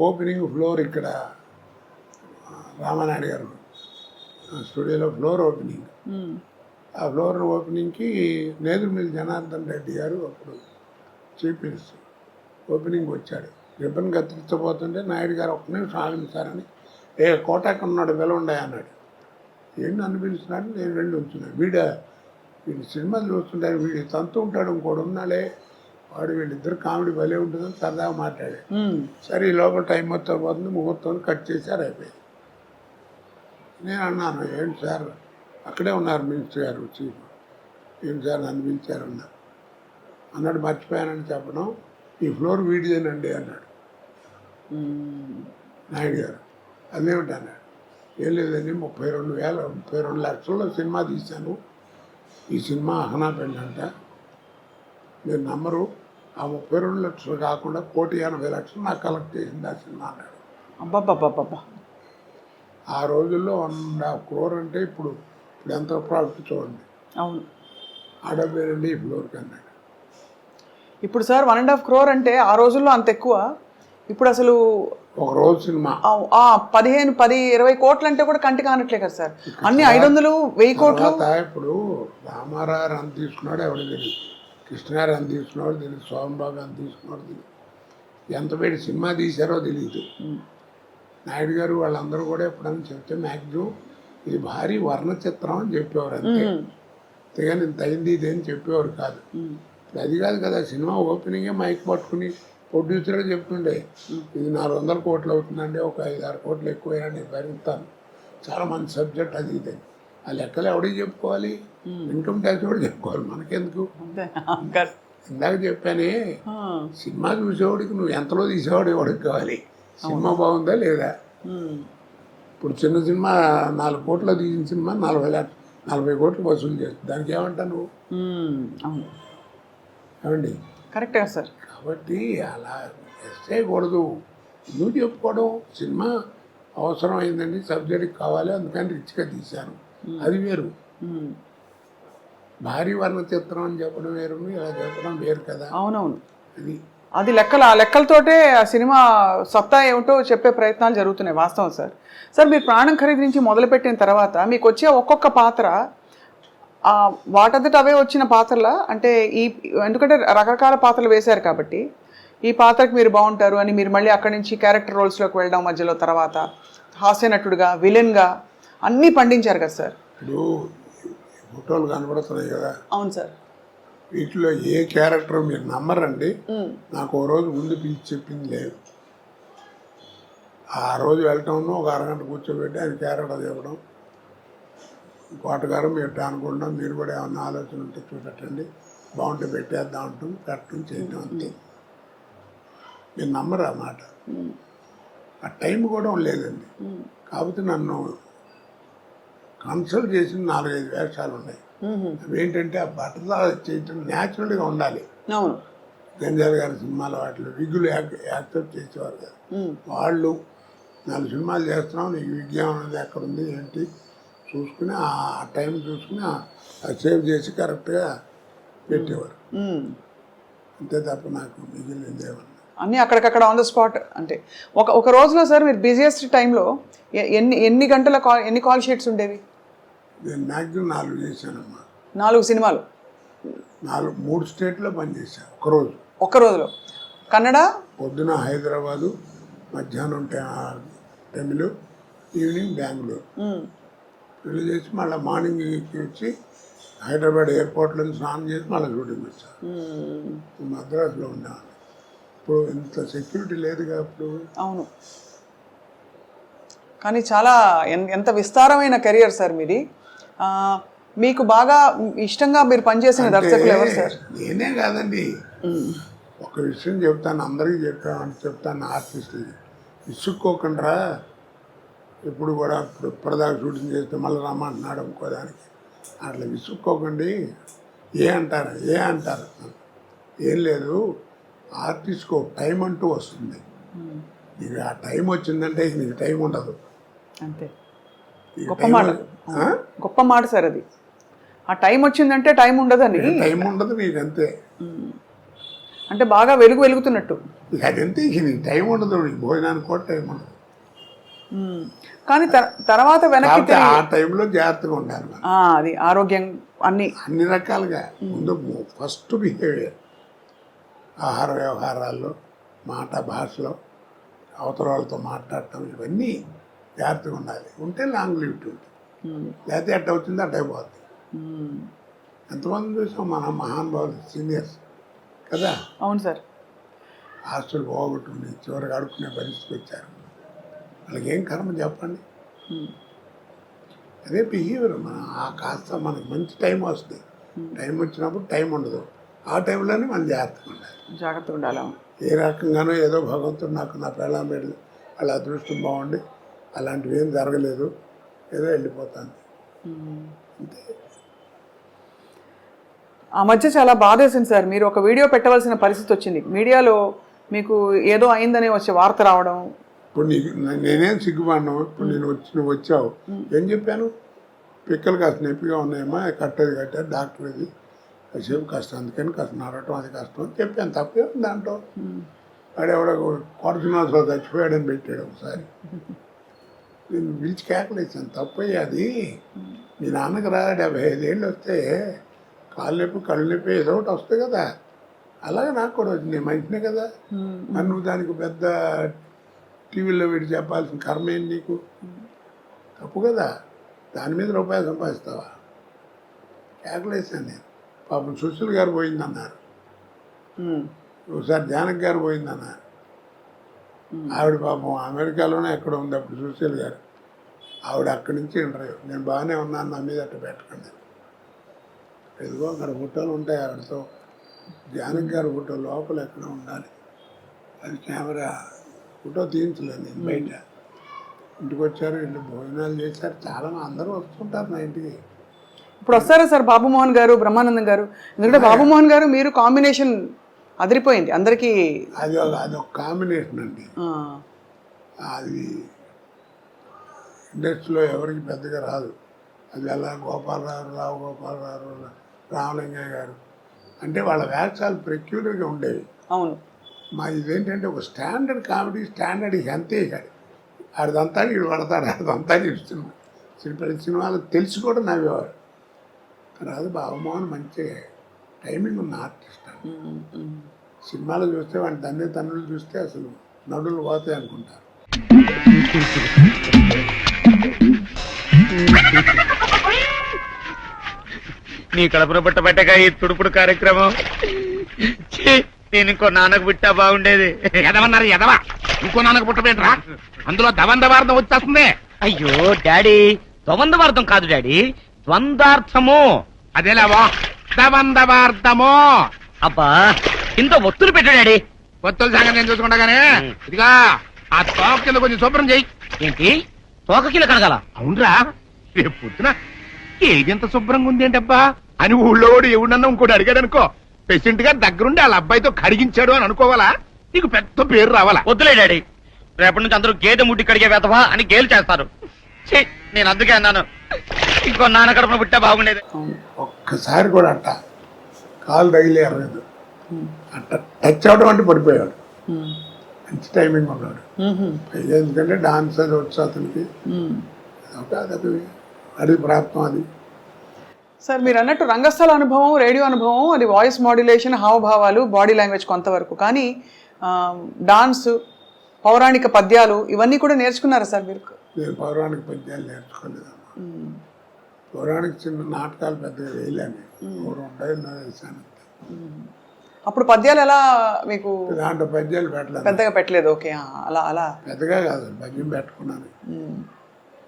Opening floor ఇక్కడ రామానాయుడు గారు స్టూడియోలో ఫ్లోర్ ఓపెనింగ్. ఆ ఫ్లోర్ ఓపెనింగ్కి నేదురుమిల్లి జనార్దన్ రెడ్డి గారు అప్పుడు చీఫ్ మినిస్టర్ ఓపెనింగ్ వచ్చాడు. రిబ్బన్ కత్తిరించబోతుంటే నాయుడు గారు ఒక్క నిమిషం ఆగించారని కోటాకి ఉన్నాడు వెలవండే అన్నాడు. ఏంటి నన్ను పిలుస్తున్నాడు, నేను వెళ్ళి ఉంచున్నాను. వీడి సినిమాలు చూస్తుంటాను, వీడి తంతు ఉంటాడు, ఇంకోటి ఉన్నాడే వాడు, వీళ్ళిద్దరు కామెడీ భలే ఉంటుందని సరదాగా మాట్లాడాడు. సరే ఈ లోపల టైం మొత్తం పోతుంది, ముహూర్తం కట్ చేశారు, అయిపోయింది. నేను అన్నాను, ఏంటి సార్ అక్కడే ఉన్నారు మినిస్టర్ గారు చీఫ్, ఏంటి సార్ నన్ను పిలిచారు అన్నాడు. మర్చిపోయానని చెప్పడం, ఈ ఫ్లోర్ వీడిదేనండి అన్నాడు నాయుడు గారు. అదేమిటి అన్నాడు. ఏం లేదండి 32 లక్షల్లో సినిమా తీశాను, ఈ సినిమా అహనా పెళ్ళి అంట, మీరు నమ్మరు, ఆ 32 లక్షలు కాకుండా 1,80,00,000 నాకు కలెక్ట్ చేసింది ఆ సినిమా అన్నాడు. అబ్బాబ్బాబ్బా, ఆ రోజుల్లో 1.5 crore అంటే ఇప్పుడు ఎంత ప్రాఫిట్ చూడండి. అవును, ఆడవేరండి ఈ ఫ్లోర్కి అన్నాడు. ఇప్పుడు సార్ 1.5 crore అంటే ఆ రోజుల్లో అంత ఎక్కువ. ఇప్పుడు అసలు ఒక రోజు సినిమా 15-20 కోట్లు అంటే కూడా కంటి కానట్లే కదా సార్. అన్ని 500-1000 కోట్లు. ఇప్పుడు రామారావు అని తీసుకున్నాడు ఎవరికి తెలియదు, కృష్ణగారు అని తీసుకున్నాడు తెలియదు, సోమబాబు అని తీసుకున్నాడు తెలియదు, ఎంత పెట్టి సినిమా తీశారో తెలియదు. నాయుడు గారు వాళ్ళందరూ కూడా ఎప్పుడైనా చెప్తే మ్యాక్సిమం ఇది భారీ వర్ణ చిత్రం అని చెప్పేవారు, అంతే. అంతేగాని ఇంత అయింది ఇదేని చెప్పేవారు కాదు. ఇప్పుడు అది కాదు కదా, సినిమా ఓపెనింగే మైక్ పట్టుకుని ప్రొడ్యూసర్గా చెప్తుండే ఇది 400 కోట్లు అవుతుందండి, ఒక 5-6 కోట్లు ఎక్కువైనా నేను భరిస్తాను, చాలా మంచి సబ్జెక్ట్ అది ఇది. ఆ లెక్కలు ఎవడికి చెప్పుకోవాలి, ఇన్కమ్ ట్యాక్స్ కూడా చెప్పుకోవాలి, మనకెందుకు. ఇందాక చెప్పానే, సినిమా చూసేవాడికి నువ్వు ఎంతలో తీసేవాడు ఎవడికి కావాలి, సినిమా బాగుందా లేదా. ఇప్పుడు చిన్న సినిమా 4 కోట్లు తీసిన సినిమా 40 కోట్లు వసూలు చేస్తుంది, దానికి ఏమంటా నువ్వు ఏమండి. కరెక్టే సార్. కాబట్టి అలా చేయకూడదు, నువ్వు చెప్పుకోవడం సినిమా అవసరం అయిందండి, సబ్జెక్ట్ కావాలి అందుకని రిచ్గా తీశాను, అది వేరు. భారీ వర్ణ చిత్రం అని చెప్పడం వేరు, ఇలా చెప్పడం వేరు కదా. అవునవును, అది ఆ లెక్కలతోటే ఆ సినిమా సత్తా ఏమిటో చెప్పే ప్రయత్నాలు జరుగుతున్నాయి, వాస్తవం సార్. సార్ మీరు ప్రాణం ఖరీదు నుంచి మొదలుపెట్టిన తర్వాత మీకు వచ్చే ఒక్కొక్క పాత్ర వాటంతట అవే వచ్చిన పాత్రలా అంటే ఎందుకంటే రకరకాల పాత్రలు వేశారు కాబట్టి ఈ పాత్రకి మీరు బాగుంటారు అని మీరు మళ్ళీ అక్కడి నుంచి క్యారెక్టర్ రోల్స్లోకి వెళ్ళడం, మధ్యలో తర్వాత హాస్య నటుడుగా, విలన్గా అన్నీ పండించారు కదా సార్. ఇప్పుడు ఫోటోలు కనబడుతున్నాయి కదా. అవును సార్. వీటిలో ఏ క్యారెక్టర్ మీరు నమ్మరండి, నాకు ఓ రోజు ముందు పిలిచి చెప్పింది లేదు. ఆ రోజు వెళ్ళటం ఒక అరగంట కూర్చోబెట్టి ఆయన క్యారెక్టర్ చెప్పడం, కోటగారు మీరు అనుకుంటున్నాం, మీరు కూడా ఏమన్నా ఆలోచన ఉంటే చూపెట్టండి, బాగుంటే పెట్టేద్దాం అంటాం, పెట్టడం చేయడం అంతే. మీరు నమ్మరు ఆ మాట, ఆ టైం కూడా లేదండి. కాకపోతే నన్ను కన్సల్ట్ చేసిన 4-5 వేషాలు ఉన్నాయి. అవేంటంటే ఆ బట్టలు చేయటం న్యాచురల్గా ఉండాలి. గంజాల గారి సినిమాలో వాటిలో విగ్గులు యాక్సెప్ట్ చేసేవారు కదా, వాళ్ళు 4 సినిమాలు చేస్తున్నాం, నీకు విజ్ఞానం అనేది ఎక్కడుంది ఏంటి చూసుకుని ఆ టైం చూసుకుని సేవ్ చేసి కరెక్ట్గా పెట్టేవారు, అంతే తప్ప నాకు మిగిలింది ఏమన్నా అన్నీ అక్కడికక్కడ ఆన్ ద స్పాట్. అంటే ఒక రోజులో సార్ మీరు బిజియెస్ట్ టైంలో ఎన్ని గంటల ఎన్ని కాల్ షీట్స్ ఉండేవి? నేను మ్యాక్సిమం 4 చేశానమ్మా. 4 సినిమాలు 3 స్టేట్లో పనిచేశాను ఒక్క రోజులో. కన్నడ పొద్దున హైదరాబాదు, మధ్యాహ్నం తమిళ, ఈవినింగ్ బెంగళూరు. పెళ్లి చేసి మళ్ళీ మార్నింగ్ వచ్చి హైదరాబాద్ ఎయిర్పోర్ట్లో స్నానం చేసి మళ్ళీ షూటింగ్ వచ్చాను. మద్రాసులో ఉన్నాను. ఇప్పుడు ఇంత సెక్యూరిటీ లేదుగా అప్పుడు. అవును, కానీ చాలా ఎంత విస్తారమైన కెరియర్ సార్ మీది. మీకు బాగా ఇష్టంగా మీరు పనిచేసిన దర్శకులు ఎవరు సార్? నేనే కాదండి, ఒక విషయం చెప్తాను, అందరికీ చెప్తాను, ఆర్టిస్టులు విసుక్కోకుండా ఎప్పుడు కూడా ఇప్పటిదాకా షూటింగ్ చేస్తే మళ్ళీ రమ్మంటున్నాడు ఇంకోదానికి, అట్లా విసుక్కోకండి. ఏ అంటారు ఏం లేదు, ఆర్టిస్ట్కి ఒక టైం అంటూ వస్తుంది, నీకు ఆ టైం వచ్చిందంటే నీకు టైం ఉండదు, అంతే. గొప్ప మాట సార్ అది. ఆ టైం వచ్చిందంటే టైం ఉండదు నీకు, అంతే. అంటే బాగా వెలుగుతున్నట్టు. ఇక అదంతే, ఇక నీకు టైం ఉండదు, నీకు భోజనానికి కూడా టైం ఉండదు. కానీ తర్వాత వెనక్కి కాకపోతే ఆ టైంలో జాగ్రత్తగా ఉండాలి మనం. అది ఆరోగ్యం అన్ని రకాలుగా. ముందు ఫస్ట్ బిహేవియర్, ఆహార వ్యవహారాల్లో, మాట భాషలో, అవతల వాళ్ళతో మాట్లాడటం, ఇవన్నీ జాగ్రత్తగా ఉండాలి. ఉంటే లాంగ్ లివిటీ ఉంటుంది. లేకపోతే ఎట్ట వచ్చిందో అట్ట అయిపోతుంది. ఎంతమంది చూసాం మన మహానుభావులు, సీనియర్స్ కదా. అవును సార్. ఆస్తులు పోగొట్టుకుని చివరికి అడుక్కునే పరిస్థితికి వచ్చారు. వాళ్ళకి ఏం కర్మ చెప్పండి. అదే బిహేవియర్. మనం ఆ కాస్త మనకి మంచి టైం వస్తుంది. టైం వచ్చినప్పుడు టైం ఉండదు. ఆ టైంలోనే మనం జాగ్రత్తగా ఉండాలి. ఏ రకంగానో ఏదో భగవంతుడు నాకు నా పిల్లల మీద వాళ్ళ అదృష్టం బాగుండి అలాంటివి ఏం జరగలేదు, ఏదో వెళ్ళిపోతాను అంతే. ఆ మధ్య చాలా బాధేసింది సార్. మీరు ఒక వీడియో పెట్టవలసిన పరిస్థితి వచ్చింది. మీడియాలో మీకు ఏదో అయిందని వచ్చే వార్త రావడం. ఇప్పుడు నేనేం సిగ్గుపడినా. ఇప్పుడు నువ్వు వచ్చావు, ఏం చెప్పాను? పిక్కలు కాస్త నొప్పిగా ఉన్నాయమ్మా, కట్టారు డాక్టర్, ఇది కాసేపు కష్టం, అందుకని కాస్త నడవటం అది కష్టం అని చెప్పాను. తప్పే ఉంది దాంట్లో. వాడెవడ కొడుకునాథలో చచ్చిపోయాడని పెట్టాడు ఒకసారి. నేను పిలిచి కేకలేసాను, తప్పయ్యి అది. మీ నాన్నకి రా 75 ఏళ్ళు వస్తే కాళ్ళు నొప్పి కళ్ళు నొప్పి ఏదో ఒకటి వస్తాయి కదా, అలాగే నాకు కూడా వచ్చింది. నేను మంచినే కదా, మరి నువ్వు దానికి పెద్ద టీవీలో వీడి చెప్పాల్సిన కర్మ ఏంటి నీకు? తప్పు కదా. దాని మీద రూపాయలు సంపాదిస్తావా? కేకలేసాను నేను. పాపం సుశీల్ గారు పోయిందన్నారు, ఒకసారి జానక్ గారు పోయిందన్నారు. ఆవిడ పాపం అమెరికాలోనే ఎక్కడ ఉంది అప్పుడు సుశీల్ గారు. ఆవిడ అక్కడి నుంచి ఇంటర్వ్యూ, నేను బాగానే ఉన్నాను, నా మీద అట్ట పెట్టకండి. ఎదుగో అక్కడ ఫోటోలు ఉంటాయి ఆవిడతో. జానక్ గారు ఫోటో లోపల ఎక్కడ ఉండాలి, అది కెమెరా ఫోటో తీయించలేదు నేను బయట. ఇంటికి వచ్చారు, ఇంటి భోజనాలు చేశారు. చాలా అందరూ వస్తుంటారు నా ఇంటికి. ఇప్పుడు వస్తారా సార్ బాబుమోహన్ గారు, బ్రహ్మానందం గారు? ఎందుకంటే బాబుమోహన్ గారు మీరు కాంబినేషన్ అదిరిపోయింది అందరికీ. అదొక కాంబినేషన్ అండి. అది ఇండస్ట్రీలో ఎవరికి పెద్దగా రాదు. అది ఎలా గోపాలరావు, రావు గోపాలరావు, రామలింగయ్య గారు అంటే వాళ్ళ వేషాలు పెక్యులర్గా ఉండేవి. అవును. మా ఇదేంటంటే ఒక స్టాండర్డ్ కామెడీ, స్టాండర్డ్ అంతే. ఆడిదంతా వీడు పడతాడు, ఆడిదంతా ఇస్తున్నాడు. ప్రతి సినిమాలు తెలిసి కూడా నవ్వేవారు. తర్వాత బాబుమోహన్ మంచి టైమింగ్ ఉన్న ఆర్టిస్ట్. సినిమాలు చూస్తే వాడి తన్నులు చూస్తే అసలు నడులు పోతాయి అనుకుంటారు. నీ కడుపున పుట్టబట్టగా ఈ తుడుపుడు కార్యక్రమం. నేను ఇంకో నాన్నకు పుట్టా బాగుండేది. ఎదవన్నారు ఎదవా, ఇంకో నాన్నకు పుట్టబెట్టరా? అందులో దవందవార్థం వచ్చేస్తుంది. అయ్యో డాడీ, ద్వంద్వార్థం కాదు డాడీ, ద్వంద్వార్థము. అదేలావా దవందవార్థము. అబ్బా ఇంత ఒత్తులు పెట్టు డాడీ. ఒత్తుల సంగతి నేను చూసుకుంటా గానీ ఇదిగా ఆ తోక కింద కొంచెం శుభ్రం చెయ్యి. ఏంటి తోక కింద కడగాల? అవునరా, రేపు పొద్దున ఏదింత శుభ్రంగా ఉంది ఏంటబ్బా అని ఊళ్ళో ఎవడన్నా ఇంకోటి అడిగాడు అనుకో, పేషెంట్ గా దగ్గరుండి వాళ్ళ అబ్బాయితో కడిగించాడు అని అనుకోవాలా? నీకు పెద్ద పేరు రావాలా? వద్దులే డాడీ, రేపటి నుంచి అందరూ గేదె ముడ్డి కడిగే వేతవా అని గేలు చేస్తారు. నేను అందుకే అన్నాను ఇంకో నాన్న కడుపున పుట్టా బాగుండేది. ఒక్కసారి కూడా అట్ట కాలు తగిలేరు, అట్ట టచ్ అవడం అంటే పడిపోయాడు. మంచి టైమింగ్ ఉన్నాడు. ఎందుకంటే డాన్స్ అది వచ్చు అతనికి. అదొక అది ప్రాప్తం. అది సార్ మీరు అన్నట్టు రంగస్థల అనుభవం, రేడియో అనుభవం, అది వాయిస్ మాడ్యులేషన్, హావభావాలు, బాడీ లాంగ్వేజ్ కొంతవరకు. కానీ డాన్స్, పౌరాణిక పద్యాలు ఇవన్నీ కూడా నేర్చుకున్నారా సార్ మీరు? నేను పౌరాణిక పద్యాలు నేర్చుకోలేదమ్మా. పౌరాణిక చిన్న నాటకాలు పెద్దగా వేయలేను. వేసాను. అప్పుడు పద్యాలు ఎలా మీకు? దాంట్లో పద్యాలు పెట్టలేదు, పెద్దగా పెట్టలేదు. ఓకే, అలా అలా పెద్దగా కాదు, పద్యం పెట్టుకున్నాను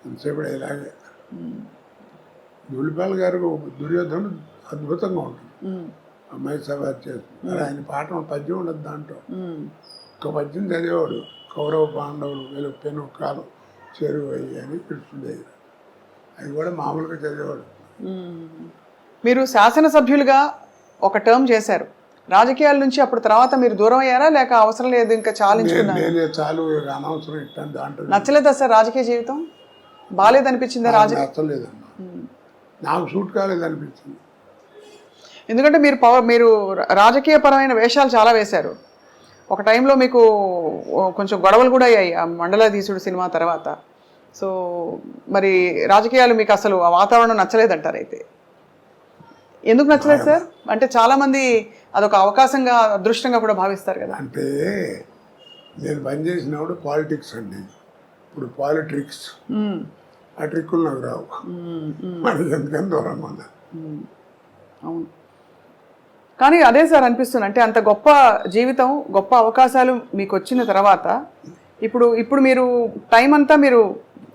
ఎంతసేపు ఇలాగే. దులిపాల్ గారు దుర్యోధనుడు అద్భుతంగా ఉంటుంది. అమ్మాయి సభ చేస్తుంది. ఆయన పాట పద్యం ఉండదు దాంట్లో. ఒక పద్యం చదివేవాడు, కౌరవ పాండవులు వెలు పెను కాలం చేరువయ్యి అని కృష్ణుడి దగ్గర. అది కూడా మామూలుగా చదివేవాడు. మీరు శాసనసభ్యులుగా ఒక టర్మ్ చేశారు. రాజకీయాల నుంచి అప్పుడు తర్వాత మీరు దూరం అయ్యారా, లేక అవసరం లేదు ఇంకా చాలించుకున్నారు? నేనే చాలు, అనవసరం ఇట్టాను దాంట్లో. నచ్చలేదా సార్ రాజకీయ జీవితం? బాగాలేదనిపించిందా రాజకీయం? నచ్చలేదమ్మా, నాకు సూట్ కాలేదనిపించింది. ఎందుకంటే మీరు రాజకీయపరమైన వేషాలు చాలా వేశారు. ఒక టైంలో మీకు కొంచెం గొడవలు కూడా అయ్యాయి ఆ మండలాధీశుడు సినిమా తర్వాత. సో మరి రాజకీయాలు మీకు అసలు ఆ వాతావరణం నచ్చలేదంటారు అయితే. ఎందుకు నచ్చలేదు సార్? అంటే చాలామంది అదొక అవకాశంగా అదృష్టంగా కూడా భావిస్తారు కదా. అంటే నేను పనిచేసినప్పుడు పాలిటిక్స్ అండి, ఇప్పుడు పాలిట్రిక్స్, ఆ ట్రిక్కులు నాకు రావు. మరి ఎందుకని దూరంగా ఉన్నా. అవును, కానీ అదే సార్ అనిపిస్తుంది. అంటే అంత గొప్ప జీవితం, గొప్ప అవకాశాలు మీకు వచ్చిన తర్వాత ఇప్పుడు మీరు టైం అంతా మీరు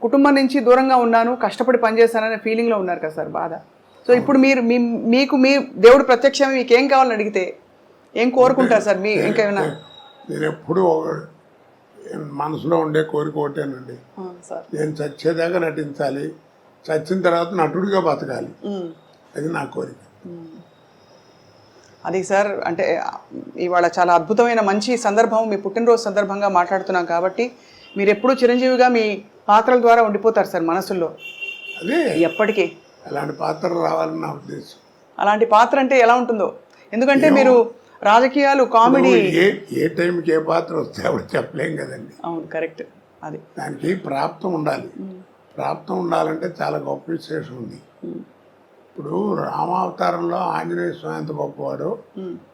కుటుంబం నుంచి దూరంగా ఉన్నాను, కష్టపడి పనిచేస్తాననే ఫీలింగ్లో ఉన్నారు కదా సార్, బాధ. సో ఇప్పుడు మీకు మీ దేవుడు ప్రత్యక్షం మీకు ఏం కావాలని అడిగితే ఏం కోరుకుంటారు సార్? మీ ఇంకేమైనా? నేను ఎప్పుడు మనసులో ఉండే కోరిక ఒకటేనండి, సార్ నేను చచ్చేదాకా నటించాలి, చచ్చిన తర్వాత నటుడిగా బతకాలి, అది నా కోరిక. అది సార్, అంటే ఇవాళ చాలా అద్భుతమైన మంచి సందర్భం, మీ పుట్టినరోజు సందర్భంగా మాట్లాడుతున్నాం కాబట్టి మీరు ఎప్పుడూ చిరంజీవిగా మీ పాత్రల ద్వారా ఉండిపోతారు సార్ మనసుల్లో అదే ఎప్పటికీ. అలాంటి పాత్ర రావాలని నా ఉద్దేశం. అలాంటి పాత్ర అంటే ఎలా ఉంటుందో, ఎందుకంటే మీరు రాజకీయాలు, కామెడీ, ఏ టైంకి ఏ పాత్ర వస్తే అప్పుడు చెప్పలేం కదండి. అవును, కరెక్ట్. అది దానికి ప్రాప్తం ఉండాలి. ప్రాప్తం ఉండాలంటే చాలా గొప్ప విశేషం ఉంది. ఇప్పుడు రామావతారంలో ఆంజనేయ స్వామి అంత గొప్పవాడు,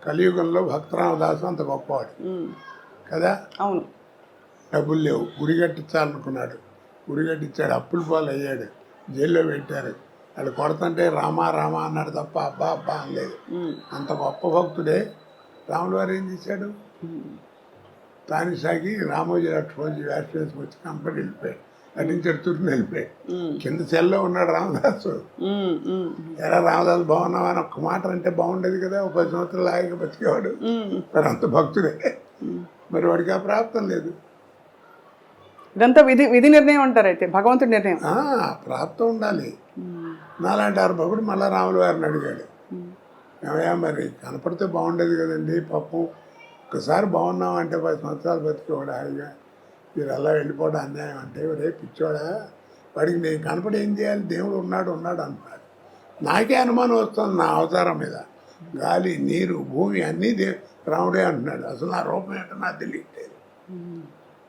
కలియుగంలో భక్తరామదాసు అంత గొప్పవాడు కదా. అవును, డబ్బులు లేవు, గుడి కట్టించాలనుకున్నాడు, గుడి కట్టించాడు, అప్పుల పాలు అయ్యాడు, జైల్లో పెట్టారు. వాళ్ళు కొడుతుంటే రామా రామా అన్నాడు తప్ప అబ్బా అబ్బా అనలేదు. అంత గొప్ప భక్తుడే రాముల వారు ఏం చేశాడు, తానిసాగి రామోజీ లక్ష్మణజీ వేషం వేసుకొచ్చి కంపెనీ వెళ్ళిపోయాడు, నటించాడు, తుర్ని వెళ్ళిపోయాడు. కింద సెల్లో ఉన్నాడు రామదాసు. ఎరా రామదాసు బాగున్నావా అని ఒక్క మాట అంటే బాగుండేది కదా, ఒక 10 సంవత్సరాలు ఆగి బతికేవాడు. మరి అంత భక్తుడే, మరి వాడికి ఆ ప్రాప్తం లేదు. ఇదంతా విధి నిర్ణయం అంటారు అయితే, భగవంతుడి నిర్ణయం. ప్రాప్తం ఉండాలి. నాలాంటి అర్భకుడు మళ్ళీ రాముల వారిని అడిగాడు, ఏమయ్యా మరి కనపడితే బాగుండేది కదండి, పాపం ఒక్కసారి బాగున్నామంటే 10 సంవత్సరాలు బతికేవాడు హాయిగా, మీరు అలా వెళ్ళిపోవడం అన్యాయం అంటే, రేపు పిచ్చోడా, వాడికి నేను కనపడి ఏం చేయాలి, దేవుడు ఉన్నాడు అంటున్నాడు. నాకే అనుమానం వస్తుంది నా అవతారం మీద, గాలి నీరు భూమి అన్నీ రాముడే అంటున్నాడు. అసలు నా రూపం ఏంటో నాకు తెలియట్లేదు.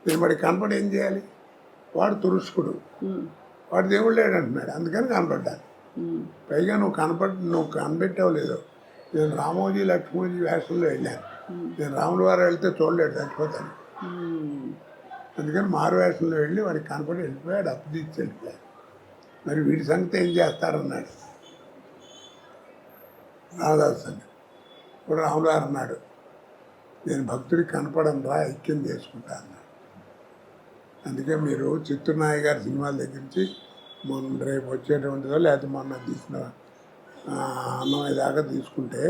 నేను వాడికి కనపడి ఏం చేయాలి, వాడు తురుష్కుడు, వాడు దేవుడు లేడు అంటున్నాడు, అందుకని కనపడ్డాను. పైగా నువ్వు కనిపెట్టావు లేదో, నేను రామోజీ లక్ష్మణజీ వేషంలో వెళ్ళాను, నేను రాముల వారు వెళ్తే చూడలేడు, చచ్చిపోతాను. అందుకని మారు వేషంలో వెళ్ళి వాడికి కనపడి వెళ్ళిపోయాడు, అప్పు తీసి వెళ్ళిపోయాడు. మరి వీడి సంగతి ఏం చేస్తారన్నాడు రామదాసు సంగతి. ఇప్పుడు రాముల వారు అన్నాడు, నేను భక్తుడికి కనపడను రా, ఐక్యం చేసుకుంటా అన్నాడు. అందుకే మీరు చిత్తూరునాయ గారి సినిమాల దగ్గర నుంచి రేపు వచ్చేటువంటిదో లేకపోతే మొన్న తీసిన అన్నమయ్య దాకా తీసుకుంటే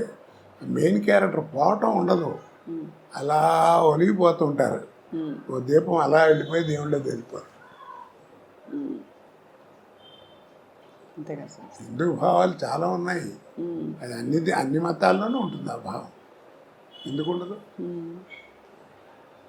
మెయిన్ క్యారెక్టర్ పోవటం ఉండదు, అలా ఒలిగిపోతుంటారు. ఓ దీపం అలా వెళ్ళిపోయి దేవుళ్ళో వెళ్ళిపోరు. హిందూ భావాలు చాలా ఉన్నాయి, అది అన్ని మతాల్లోనూ ఉంటుంది ఆ భావం, ఎందుకు ఉండదు?